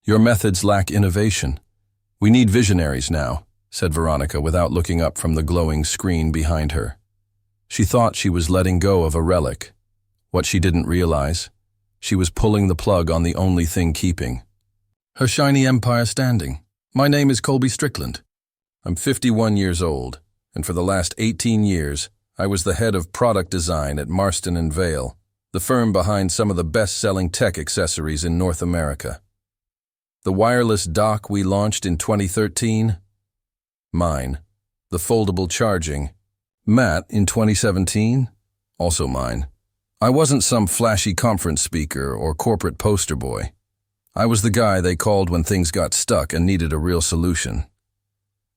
Your methods lack innovation. We need visionaries now, said Veronica without looking up from the glowing screen behind her. She thought she was letting go of a relic. What she didn't realize, she was pulling the plug on the only thing keeping her shiny empire standing. My name is Colby Strickland. I'm 51 years old, and for the last 18 years, I was the head of product design at Marston & Vail, the firm behind some of the best-selling tech accessories in North America. The wireless dock we launched in 2013? Mine. The foldable charging? Matt in 2017? Also mine. I wasn't some flashy conference speaker or corporate poster boy. I was the guy they called when things got stuck and needed a real solution.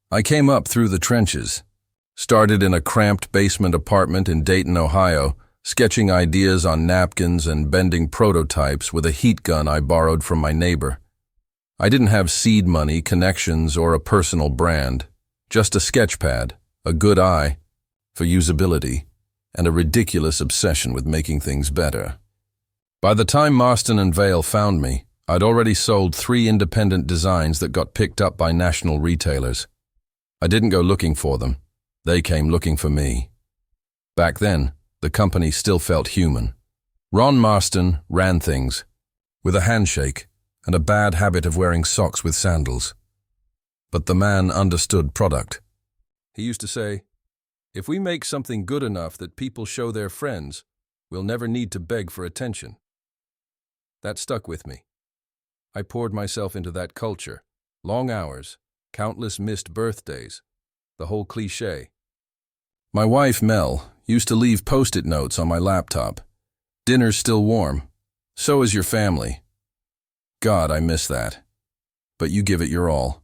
I came up through the trenches, started in a cramped basement apartment in Dayton, Ohio, sketching ideas on napkins and bending prototypes with a heat gun I borrowed from my neighbor. I didn't have seed money, connections, or a personal brand, just a sketch pad, a good eye for usability, and a ridiculous obsession with making things better. By the time Marston & Vail found me, I'd already sold 3 independent designs that got picked up by national retailers. I didn't go looking for them. They came looking for me. Back then, the company still felt human. Ron Marston ran things, with a handshake and a bad habit of wearing socks with sandals. But the man understood product. He used to say, "If we make something good enough that people show their friends, we'll never need to beg for attention." That stuck with me. I poured myself into that culture. Long hours, countless missed birthdays, the whole cliché. My wife, Mel, used to leave post-it notes on my laptop. "Dinner's still warm. So is your family." God, I miss that. But you give it your all.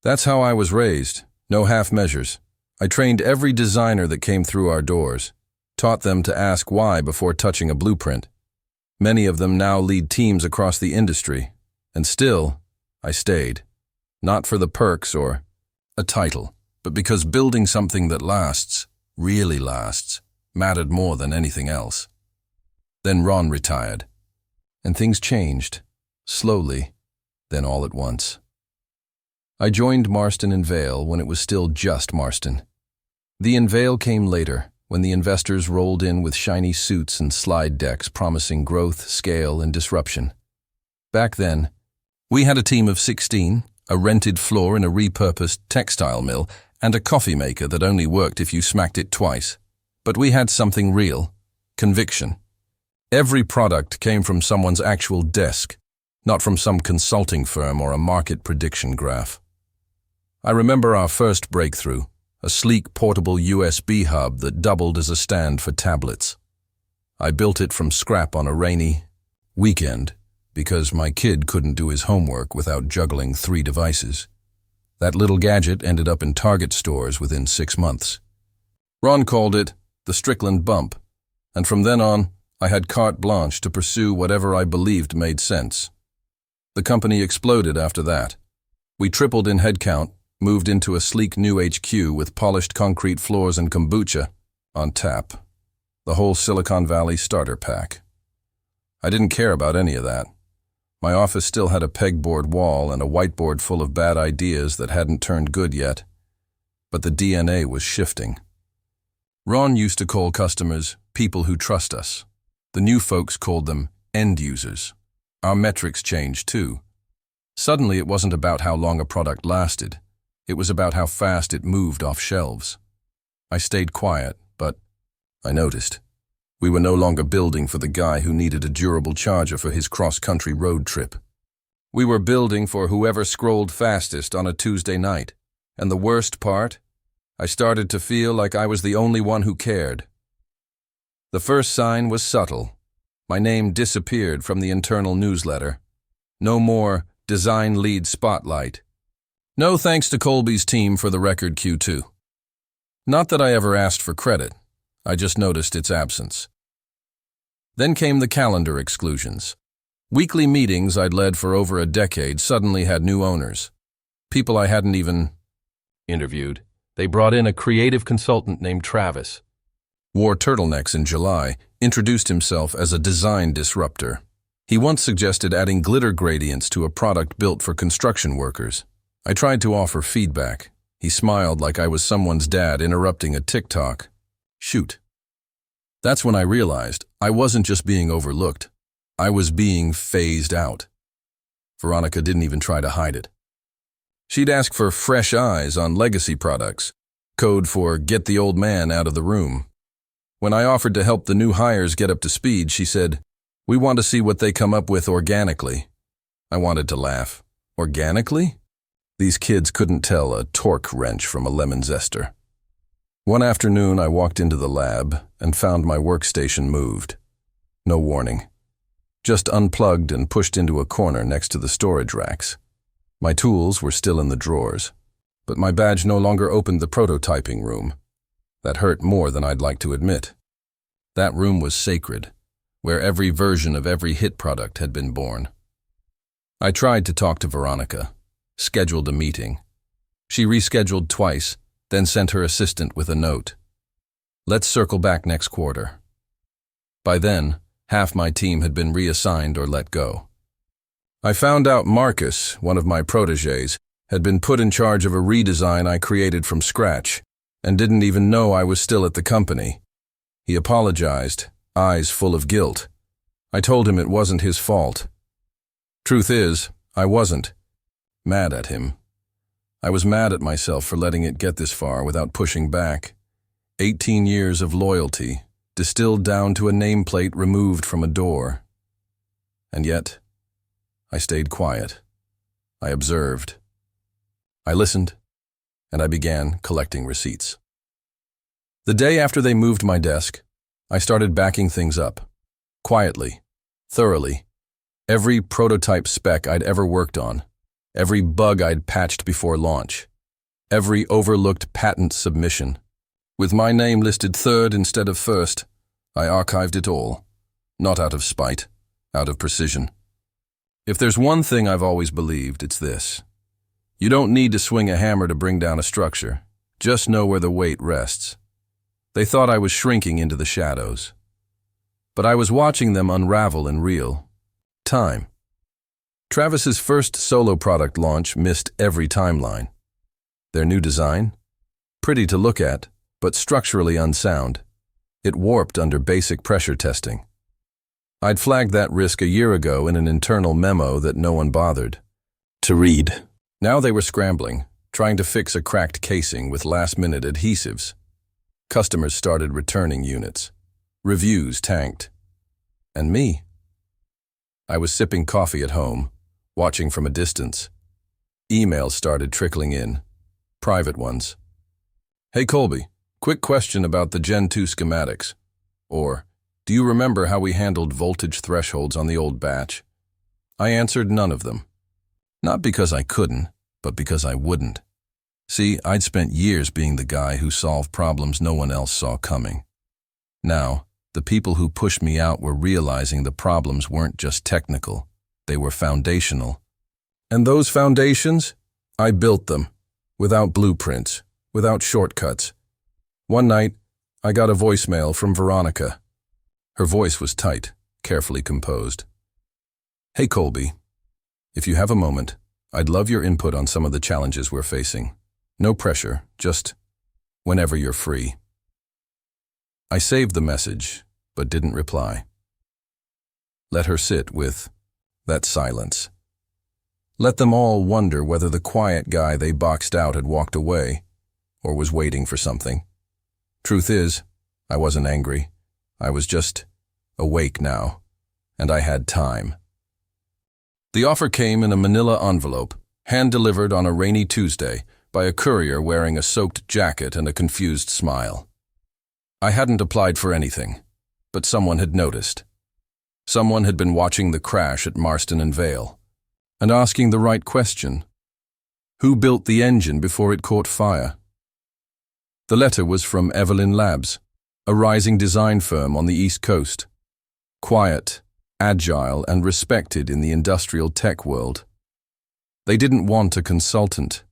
That's how I was raised. No half measures. I trained every designer that came through our doors, taught them to ask why before touching a blueprint. Many of them now lead teams across the industry, and still, I stayed. Not for the perks or a title, but because building something that lasts, really lasts, mattered more than anything else. Then Ron retired, and things changed, slowly, then all at once. I joined Marston & Vail when it was still just Marston. The & Vail came later, when the investors rolled in with shiny suits and slide decks promising growth, scale, and disruption. Back then, we had a team of 16, a rented floor in a repurposed textile mill, and a coffee maker that only worked if you smacked it twice. But we had something real, conviction. Every product came from someone's actual desk, not from some consulting firm or a market prediction graph. I remember our first breakthrough, a sleek portable USB hub that doubled as a stand for tablets. I built it from scrap on a rainy weekend because my kid couldn't do his homework without juggling 3 devices. That little gadget ended up in Target stores within 6 months. Ron called it the Strickland bump, and from then on, I had carte blanche to pursue whatever I believed made sense. The company exploded after that. We tripled in headcount, moved into a sleek new HQ with polished concrete floors and kombucha on tap. The whole Silicon Valley starter pack. I didn't care about any of that. My office still had a pegboard wall and a whiteboard full of bad ideas that hadn't turned good yet. But the DNA was shifting. Ron used to call customers people who trust us. The new folks called them end users. Our metrics changed too. Suddenly it wasn't about how long a product lasted. It was about how fast it moved off shelves. I stayed quiet, but I noticed. We were no longer building for the guy who needed a durable charger for his cross-country road trip. We were building for whoever scrolled fastest on a Tuesday night. And the worst part? I started to feel like I was the only one who cared. The first sign was subtle. My name disappeared from the internal newsletter. No more design lead spotlight. No thanks to Colby's team for the record Q2. Not that I ever asked for credit. I just noticed its absence. Then came the calendar exclusions. Weekly meetings I'd led for over a decade suddenly had new owners. People I hadn't even interviewed. They brought in a creative consultant named Travis. Wore turtlenecks in July, introduced himself as a design disruptor. He once suggested adding glitter gradients to a product built for construction workers. I tried to offer feedback. He smiled like I was someone's dad interrupting a TikTok. Shoot. That's when I realized I wasn't just being overlooked. I was being phased out. Veronica didn't even try to hide it. She'd ask for fresh eyes on legacy products, code for get the old man out of the room. When I offered to help the new hires get up to speed, she said, "We want to see what they come up with organically." I wanted to laugh. Organically? These kids couldn't tell a torque wrench from a lemon zester. One afternoon, I walked into the lab and found my workstation moved. No warning. Just unplugged and pushed into a corner next to the storage racks. My tools were still in the drawers, but my badge no longer opened the prototyping room. That hurt more than I'd like to admit. That room was sacred, where every version of every hit product had been born. I tried to talk to Veronica, scheduled a meeting. She rescheduled twice, then sent her assistant with a note. "Let's circle back next quarter." By then, half my team had been reassigned or let go. I found out Marcus, one of my protégés, had been put in charge of a redesign I created from scratch, and didn't even know I was still at the company. He apologized, eyes full of guilt. I told him it wasn't his fault. Truth is, I wasn't. Mad at him. I was mad at myself for letting it get this far without pushing back. 18 years of loyalty, distilled down to a nameplate removed from a door. And yet, I stayed quiet. I observed. I listened, and I began collecting receipts. The day after they moved my desk, I started backing things up. Quietly, thoroughly. Every prototype spec I'd ever worked on. Every bug I'd patched before launch. Every overlooked patent submission. With my name listed third instead of first, I archived it all. Not out of spite, out of precision. If there's one thing I've always believed, it's this. You don't need to swing a hammer to bring down a structure. Just know where the weight rests. They thought I was shrinking into the shadows. But I was watching them unravel in real time. Travis's first solo product launch missed every timeline. Their new design? Pretty to look at, but structurally unsound. It warped under basic pressure testing. I'd flagged that risk a year ago in an internal memo that no one bothered to read. Now they were scrambling, trying to fix a cracked casing with last-minute adhesives. Customers started returning units. Reviews tanked. And me? I was sipping coffee at home, watching from a distance. Emails started trickling in, private ones. "Hey Colby, quick question about the Gen 2 schematics." Or, "Do you remember how we handled voltage thresholds on the old batch?" I answered none of them. Not because I couldn't, but because I wouldn't. See, I'd spent years being the guy who solved problems no one else saw coming. Now, the people who pushed me out were realizing the problems weren't just technical, they were foundational. And those foundations? I built them, without blueprints, without shortcuts. One night, I got a voicemail from Veronica. Her voice was tight, carefully composed. "Hey Colby, if you have a moment, I'd love your input on some of the challenges we're facing. No pressure, just whenever you're free." I saved the message, but didn't reply. Let her sit with that silence. Let them all wonder whether the quiet guy they boxed out had walked away, or was waiting for something. Truth is, I wasn't angry. I was just awake now, and I had time. The offer came in a manila envelope, hand-delivered on a rainy Tuesday by a courier wearing a soaked jacket and a confused smile. I hadn't applied for anything, but someone had noticed. Someone had been watching the crash at Marston and Vale, and asking the right question. Who built the engine before it caught fire? The letter was from Evelyn Labs, a rising design firm on the East Coast. Quiet, agile, and respected in the industrial tech world. They didn't want a consultant.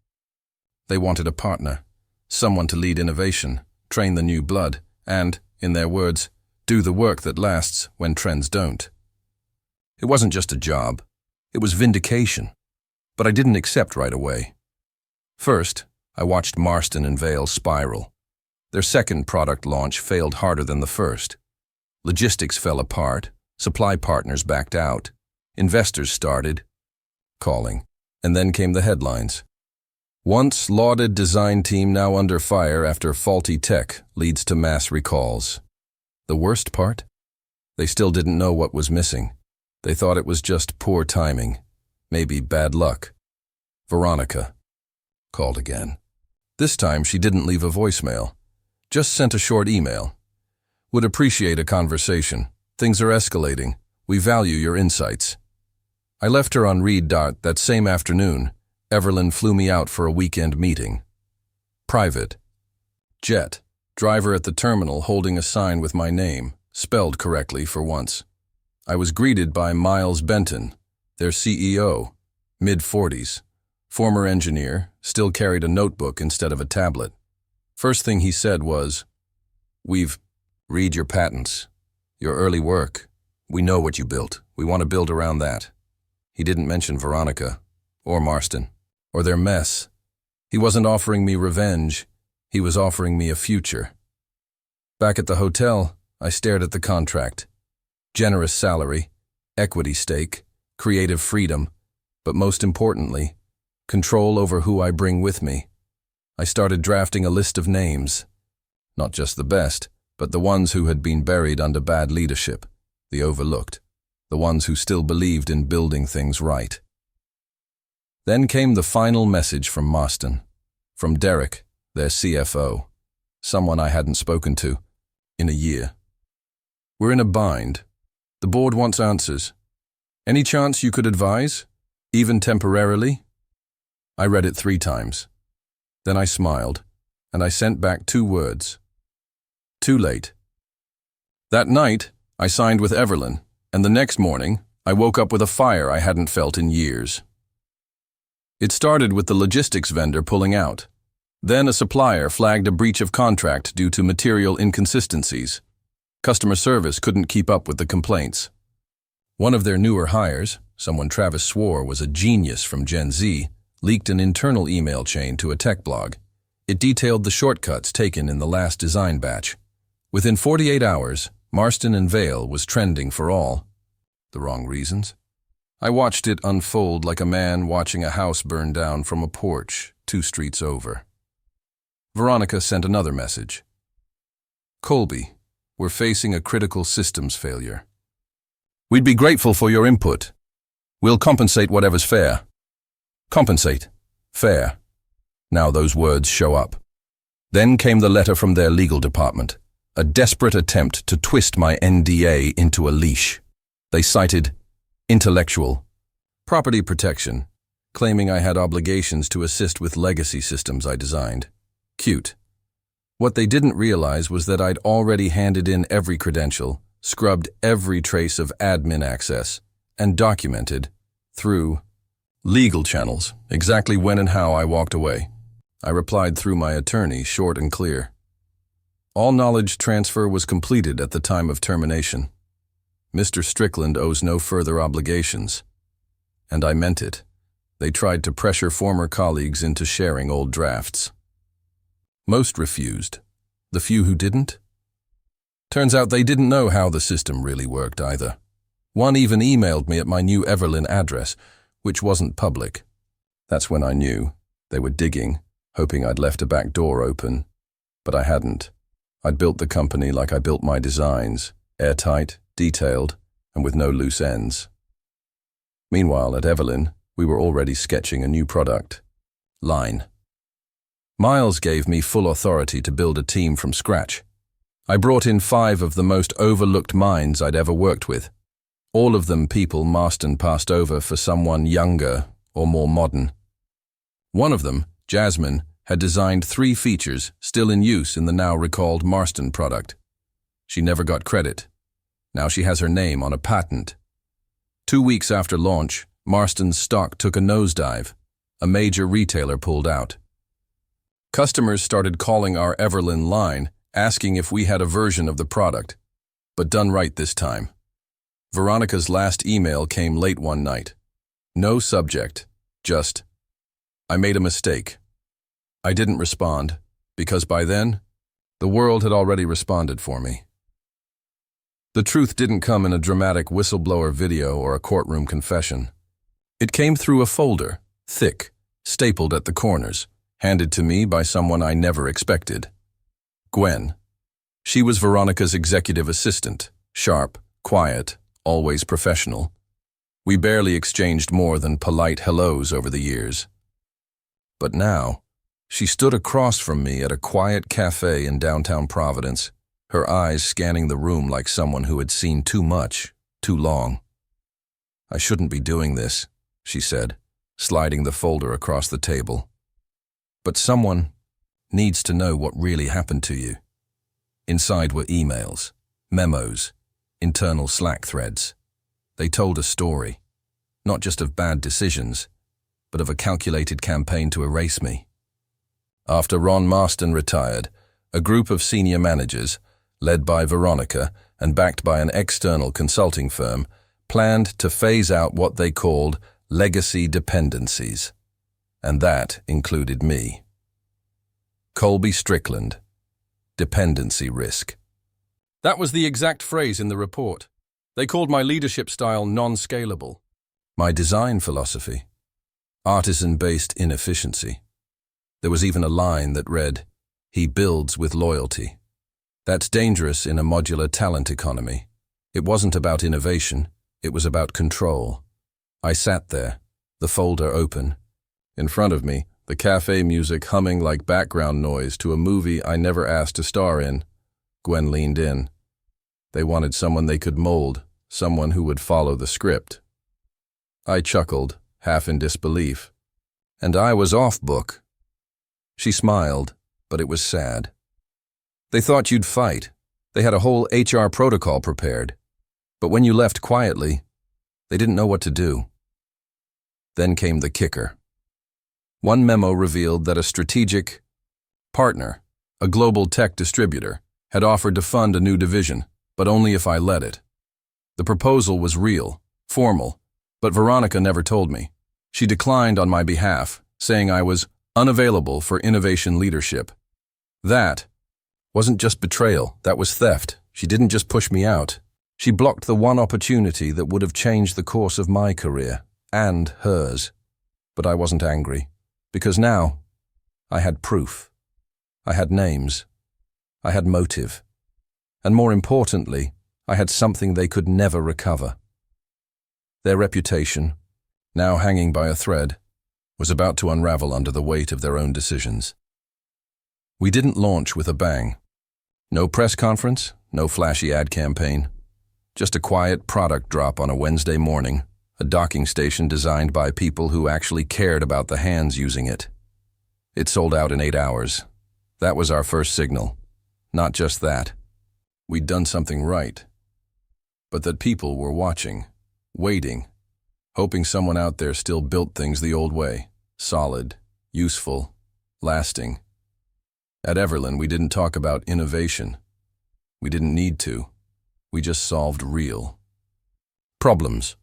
They wanted a partner, someone to lead innovation, train the new blood, and, in their words, do the work that lasts when trends don't. It wasn't just a job. It was vindication. But I didn't accept right away. First, I watched Marston and Vail spiral. Their second product launch failed harder than the first. Logistics fell apart, supply partners backed out, investors started calling, and then came the headlines. Once lauded design team now under fire after faulty tech leads to mass recalls. The worst part? They still didn't know what was missing. They thought it was just poor timing, maybe bad luck. Veronica called again. This time she didn't leave a voicemail, just sent a short email. Would appreciate a conversation. Things are escalating. We value your insights. I left her on read. That same afternoon, Everlyn flew me out for a weekend meeting. Private. Jet. Driver at the terminal holding a sign with my name, spelled correctly for once. I was greeted by Miles Benton, their CEO, mid-40s. Former engineer, still carried a notebook instead of a tablet. First thing he said was, "We've read your patents, your early work. We know what you built. We want to build around that." He didn't mention Veronica, or Marston, or their mess. He wasn't offering me revenge. He was offering me a future. Back at the hotel, I stared at the contract. Generous salary, equity stake, creative freedom, but most importantly, control over who I bring with me. I started drafting a list of names. Not just the best, but the ones who had been buried under bad leadership, the overlooked, the ones who still believed in building things right. Then came the final message from Marston, from Derek, their CFO, someone I hadn't spoken to in a year. "We're in a bind. The board wants answers. Any chance you could advise, even temporarily?" I read it 3 times. Then I smiled, and I sent back 2 words. Too late. That night, I signed with Everlyn, and the next morning, I woke up with a fire I hadn't felt in years. It started with the logistics vendor pulling out. Then a supplier flagged a breach of contract due to material inconsistencies. Customer service couldn't keep up with the complaints. One of their newer hires, someone Travis swore was a genius from Gen Z, leaked an internal email chain to a tech blog. It detailed the shortcuts taken in the last design batch. Within 48 hours, Marston and Vail was trending for all the wrong reasons. I watched it unfold like a man watching a house burn down from a porch 2 streets over. Veronica sent another message. "Colby, we're facing a critical systems failure. We'd be grateful for your input. We'll compensate whatever's fair." Compensate. Fair. Now those words show up. Then came the letter from their legal department, a desperate attempt to twist my NDA into a leash. They cited intellectual property protection, claiming I had obligations to assist with legacy systems I designed. Cute. What they didn't realize was that I'd already handed in every credential, scrubbed every trace of admin access, and documented, through legal channels, exactly when and how I walked away. I replied through my attorney, short and clear. All knowledge transfer was completed at the time of termination. Mr. Strickland owes no further obligations. And I meant it. They tried to pressure former colleagues into sharing old drafts. Most refused. The few who didn't? Turns out they didn't know how the system really worked either. One even emailed me at my new Everlyn address, which wasn't public. That's when I knew. They were digging, hoping I'd left a back door open. But I hadn't. I'd built the company like I built my designs, airtight, detailed, and with no loose ends. Meanwhile, at Everlyn, we were already sketching a new product. Line. Miles gave me full authority to build a team from scratch. I brought in 5 of the most overlooked minds I'd ever worked with. All of them people Marston passed over for someone younger or more modern. One of them, Jasmine, had designed 3 features still in use in the now recalled Marston product. She never got credit. Now she has her name on a patent. 2 weeks after launch, Marston's stock took a nosedive. A major retailer pulled out. Customers started calling our Everlyn line, asking if we had a version of the product, but done right this time. Veronica's last email came late one night. No subject, just, "I made a mistake." I didn't respond, because by then, the world had already responded for me. The truth didn't come in a dramatic whistleblower video or a courtroom confession. It came through a folder, thick, stapled at the corners, handed to me by someone I never expected. Gwen. She was Veronica's executive assistant, sharp, quiet, always professional. We barely exchanged more than polite hellos over the years. But now, she stood across from me at a quiet cafe in downtown Providence, her eyes scanning the room like someone who had seen too much, too long. "I shouldn't be doing this," she said, sliding the folder across the table. "But someone needs to know what really happened to you." Inside were emails, memos, internal Slack threads. They told a story, not just of bad decisions, but of a calculated campaign to erase me. After Ron Marston retired, a group of senior managers, led by Veronica and backed by an external consulting firm, planned to phase out what they called legacy dependencies. And that included me. Colby Strickland, dependency risk. That was the exact phrase in the report. They called my leadership style non-scalable. My design philosophy, artisan-based inefficiency. There was even a line that read, "He builds with loyalty." That's dangerous in a modular talent economy. It wasn't about innovation, it was about control. I sat there, the folder open. In front of me, the cafe music humming like background noise to a movie I never asked to star in. Gwen leaned in. They wanted someone they could mold, someone who would follow the script. I chuckled, half in disbelief. And I was off book. She smiled, but it was sad. "They thought you'd fight. They had a whole HR protocol prepared. But when you left quietly, they didn't know what to do." Then came the kicker. One memo revealed that a strategic partner, a global tech distributor, had offered to fund a new division, but only if I led it. The proposal was real, formal, but Veronica never told me. She declined on my behalf, saying I was unavailable for innovation leadership. That wasn't just betrayal, that was theft. She didn't just push me out. She blocked the one opportunity that would have changed the course of my career, and hers. But I wasn't angry, because now I had proof. I had names. I had motive. And more importantly, I had something they could never recover. Their reputation, now hanging by a thread, was about to unravel under the weight of their own decisions. We didn't launch with a bang. No press conference, no flashy ad campaign. Just a quiet product drop on a Wednesday morning, a docking station designed by people who actually cared about the hands using it. It sold out in 8 hours. That was our first signal. Not just that. We'd done something right. But that people were watching, waiting, hoping someone out there still built things the old way, solid, useful, lasting. At Everlyn, we didn't talk about innovation. We didn't need to. We just solved real problems.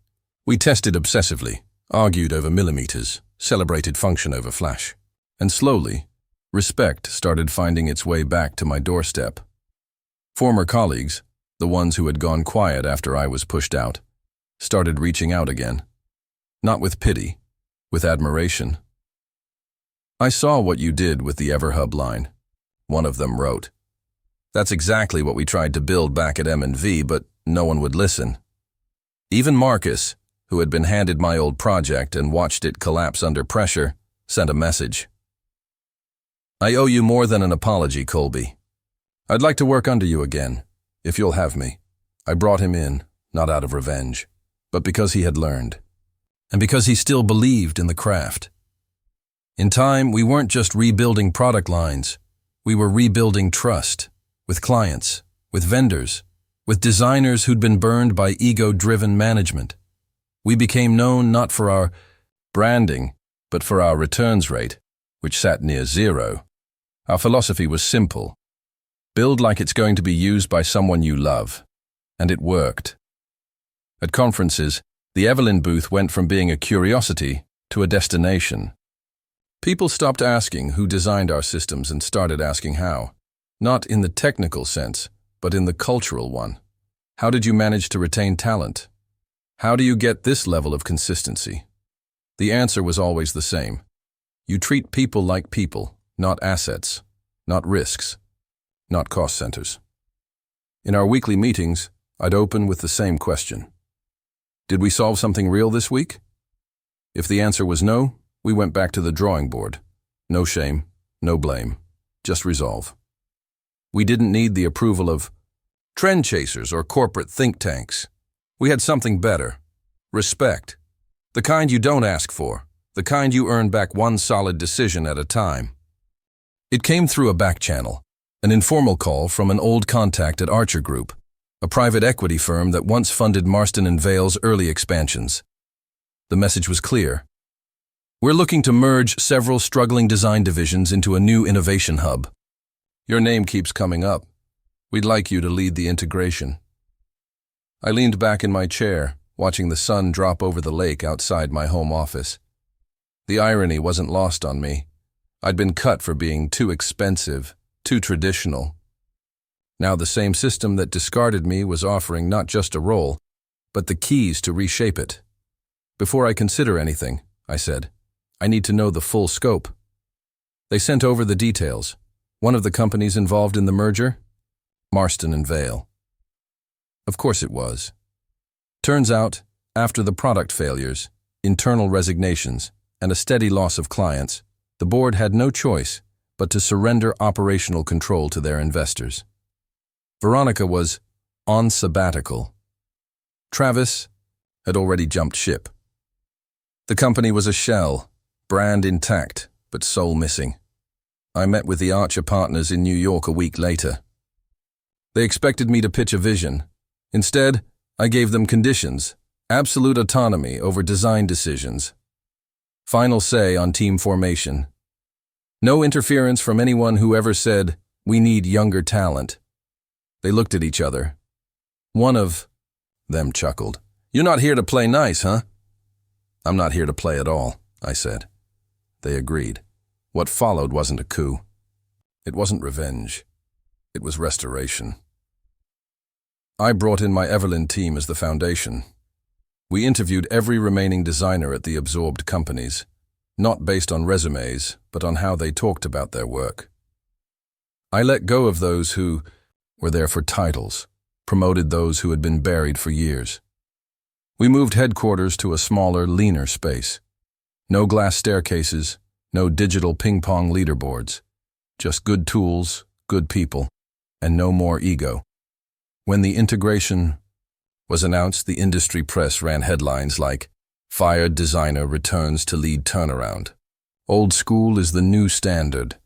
We tested obsessively, argued over millimeters, celebrated function over flash. And slowly, respect started finding its way back to my doorstep. Former colleagues, the ones who had gone quiet after I was pushed out, started reaching out again. Not with pity, with admiration. "I saw what you did with the EverHub line," one of them wrote. "That's exactly what we tried to build back at M&V, but no one would listen." Even Marcus, who had been handed my old project and watched it collapse under pressure, sent a message. "I owe you more than an apology, Colby. I'd like to work under you again, if you'll have me." I brought him in, not out of revenge, but because he had learned, and because he still believed in the craft. In time, we weren't just rebuilding product lines, we were rebuilding trust, with clients, with vendors, with designers who'd been burned by ego-driven management. We became known not for our branding, but for our returns rate, which sat near zero. Our philosophy was simple. Build like it's going to be used by someone you love. And it worked. At conferences, the Evelyn booth went from being a curiosity to a destination. People stopped asking who designed our systems and started asking how. Not in the technical sense, but in the cultural one. How did you manage to retain talent? How do you get this level of consistency? The answer was always the same. You treat people like people, not assets, not risks, not cost centers. In our weekly meetings, I'd open with the same question. Did we solve something real this week? If the answer was no, we went back to the drawing board. No shame, no blame, just resolve. We didn't need the approval of trend chasers or corporate think tanks. We had something better. Respect. The kind you don't ask for. The kind you earn back one solid decision at a time. It came through a back channel, an informal call from an old contact at Archer Group, a private equity firm that once funded Marston & Vale's early expansions. The message was clear. We're looking to merge several struggling design divisions into a new innovation hub. Your name keeps coming up. We'd like you to lead the integration. I leaned back in my chair, watching the sun drop over the lake outside my home office. The irony wasn't lost on me. I'd been cut for being too expensive, too traditional. Now the same system that discarded me was offering not just a role, but the keys to reshape it. Before I consider anything, I said, I need to know the full scope. They sent over the details. One of the companies involved in the merger? Marston & Vale. Of course it was. Turns out, after the product failures, internal resignations, and a steady loss of clients, the board had no choice but to surrender operational control to their investors. Veronica was on sabbatical. Travis had already jumped ship. The company was a shell, brand intact, but soul missing. I met with the Archer partners in New York a week later. They expected me to pitch a vision. Instead, I gave them conditions, absolute autonomy over design decisions. Final say on team formation. No interference from anyone who ever said, we need younger talent. They looked at each other. One of them chuckled. You're not here to play nice, huh? I'm not here to play at all, I said. They agreed. What followed wasn't a coup. It wasn't revenge. It was restoration. I brought in my Evelyn team as the foundation. We interviewed every remaining designer at the absorbed companies, not based on resumes, but on how they talked about their work. I let go of those who were there for titles, promoted those who had been buried for years. We moved headquarters to a smaller, leaner space. No glass staircases, no digital ping-pong leaderboards. Just good tools, good people, and no more ego. When the integration was announced, the industry press ran headlines like, "Fired designer returns to lead turnaround. Old school is the new standard."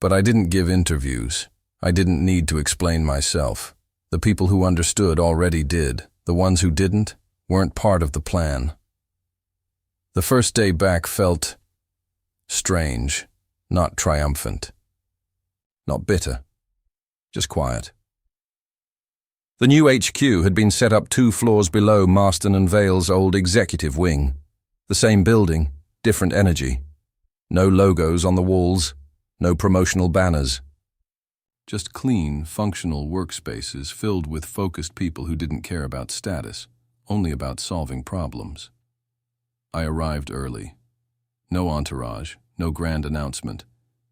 But I didn't give interviews. I didn't need to explain myself. The people who understood already did. The ones who didn't weren't part of the plan. The first day back felt strange, not triumphant, not bitter, just quiet. The new HQ had been set up 2 floors below Marston & Vale's old executive wing. The same building, different energy. No logos on the walls, no promotional banners. Just clean, functional workspaces filled with focused people who didn't care about status, only about solving problems. I arrived early. No entourage, no grand announcement,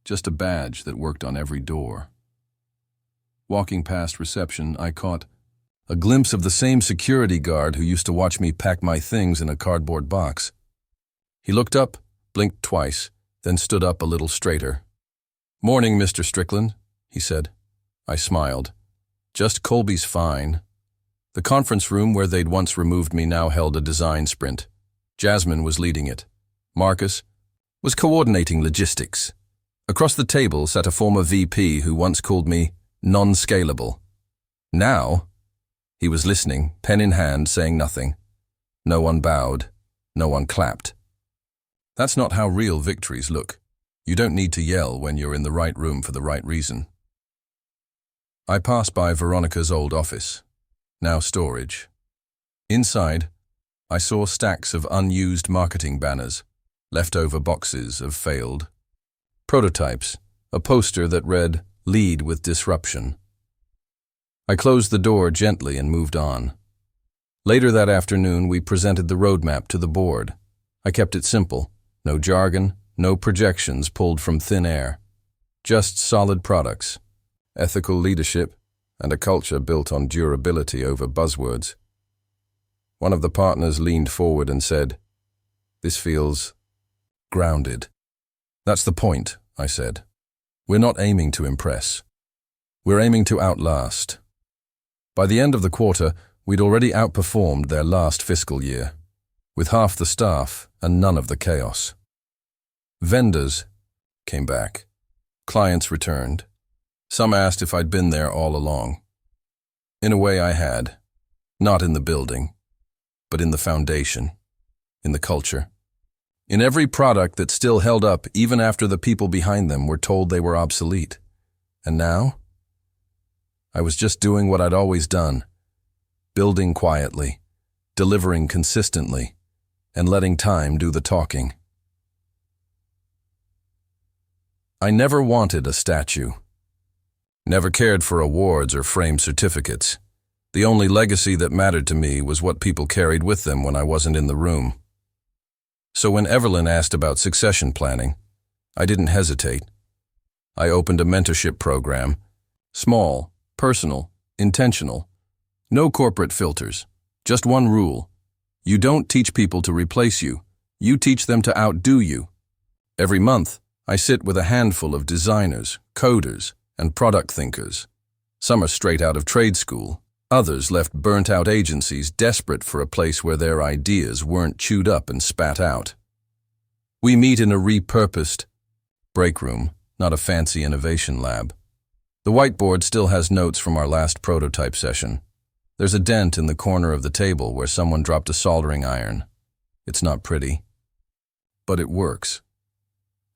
just a badge that worked on every door. Walking past reception, I caught a glimpse of the same security guard who used to watch me pack my things in a cardboard box. He looked up, blinked twice, then stood up a little straighter. "Morning, Mr. Strickland," he said. I smiled. "Just Colby's fine." The conference room where they'd once removed me now held a design sprint. Jasmine was leading it. Marcus was coordinating logistics. Across the table sat a former VP who once called me non-scalable. Now, he was listening, pen in hand, saying nothing. No one bowed. No one clapped. That's not how real victories look. You don't need to yell when you're in the right room for the right reason. I passed by Veronica's old office, now storage. Inside, I saw stacks of unused marketing banners, leftover boxes of failed prototypes, a poster that read, "Lead with disruption." I closed the door gently and moved on. Later that afternoon, we presented the roadmap to the board. I kept it simple, no jargon, no projections pulled from thin air. Just solid products, ethical leadership, and a culture built on durability over buzzwords. One of the partners leaned forward and said, "This feels grounded." "That's the point," I said. "We're not aiming to impress. We're aiming to outlast." By the end of the quarter, we'd already outperformed their last fiscal year, with half the staff and none of the chaos. Vendors came back. Clients returned. Some asked if I'd been there all along. In a way I had, not in the building, but in the foundation, in the culture. In every product that still held up even after the people behind them were told they were obsolete. And now? I was just doing what I'd always done, building quietly, delivering consistently, and letting time do the talking. I never wanted a statue. Never cared for awards or framed certificates. The only legacy that mattered to me was what people carried with them when I wasn't in the room. So when Evelyn asked about succession planning, I didn't hesitate. I opened a mentorship program, small, personal, intentional. No corporate filters, just one rule. You don't teach people to replace you, you teach them to outdo you. Every month, I sit with a handful of designers, coders, and product thinkers. Some are straight out of trade school, others left burnt-out agencies desperate for a place where their ideas weren't chewed up and spat out. We meet in a repurposed break room, not a fancy innovation lab. The whiteboard still has notes from our last prototype session. There's a dent in the corner of the table where someone dropped a soldering iron. It's not pretty, but it works.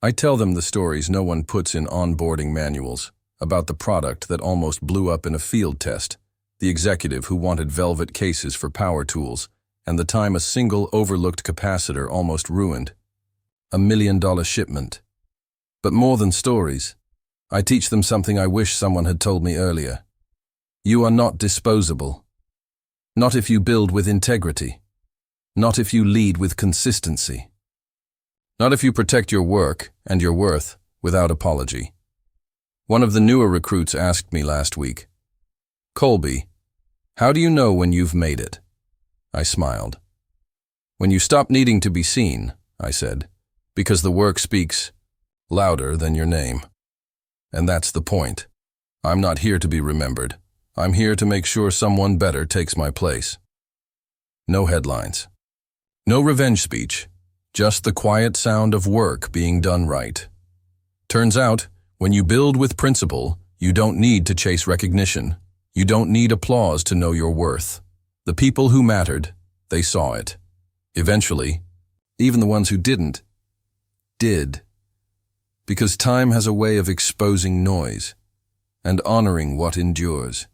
I tell them the stories no one puts in onboarding manuals, about the product that almost blew up in a field test, the executive who wanted velvet cases for power tools, and the time a single overlooked capacitor almost ruined $1 million shipment. But more than stories, I teach them something I wish someone had told me earlier. You are not disposable. Not if you build with integrity. Not if you lead with consistency. Not if you protect your work and your worth without apology. One of the newer recruits asked me last week, "Colby, how do you know when you've made it?" I smiled. "When you stop needing to be seen," I said, "because the work speaks louder than your name." And that's the point. I'm not here to be remembered. I'm here to make sure someone better takes my place. No headlines. No revenge speech. Just the quiet sound of work being done right. Turns out, when you build with principle, you don't need to chase recognition. You don't need applause to know your worth. The people who mattered, they saw it. Eventually, even the ones who didn't, did. Because time has a way of exposing noise and honoring what endures.